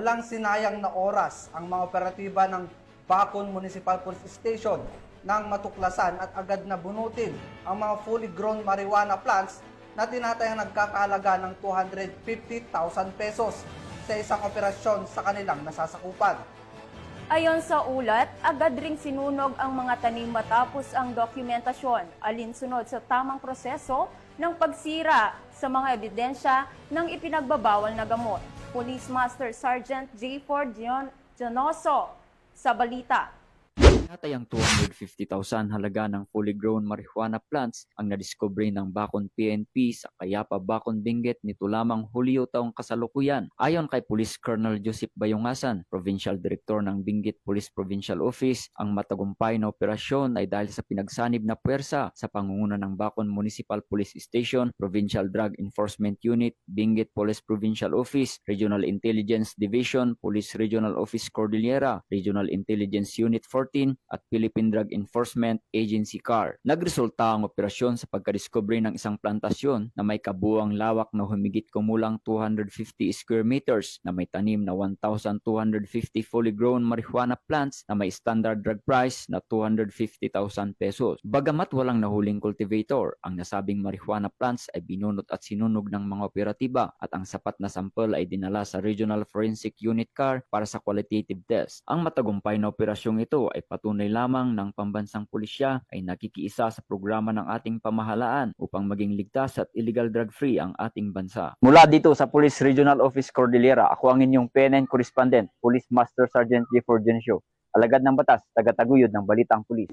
walang sinayang na oras ang mga operatiba ng Bacon Municipal Police Station nang matuklasan at agad na bunutin ang mga fully grown marijuana plants na tinatayang nagkakahalaga ng 250,000 pesos sa isang operasyon sa kanilang nasasakupan. Ayon sa ulat, agad ring sinunog ang mga tanim matapos ang dokumentasyon alinsunod sa tamang proseso ng pagsira sa mga ebidensya ng ipinagbabawal na gamot. Police Master Sergeant J. Ford Janoso sa balita. Tinatayang 250,000 halaga ng fully grown marijuana plants ang nadiskubre ng Bacon PNP sa Kayapa, Bacon, Benguet nito lamang Hulyo taong kasalukuyan. Ayon kay Police Colonel Joseph Bayongasan, Provincial Director ng Benguet Police Provincial Office, ang matagumpay na operasyon ay dahil sa pinagsanib na puwersa sa pangunguna ng Bacon Municipal Police Station, Provincial Drug Enforcement Unit, Benguet Police Provincial Office, Regional Intelligence Division, Police Regional Office Cordillera, Regional Intelligence Unit 14, at Philippine Drug Enforcement Agency CAR. Nagresulta ang operasyon sa pagkadiskubre ng isang plantasyon na may kabuuang lawak na humigit kumulang 250 square meters na may tanim na 1,250 fully grown marijuana plants na may standard drug price na 250,000 pesos. Bagamat walang nahuling cultivator, ang nasabing marijuana plants ay binunot at sinunog ng mga operatiba at ang sapat na sample ay dinala sa Regional Forensic Unit CAR para sa qualitative test. Ang matagumpay na operasyong ito ay patunay lamang ng pambansang pulisya ay nakikiisa sa programa ng ating pamahalaan upang maging ligtas at illegal drug-free ang ating bansa. Mula dito sa Police Regional Office Cordillera, ako ang inyong PNN Correspondent, Police Master Sergeant J. Ford Janoso, alagad ng batas, taga-taguyod ng Balitang Pulis.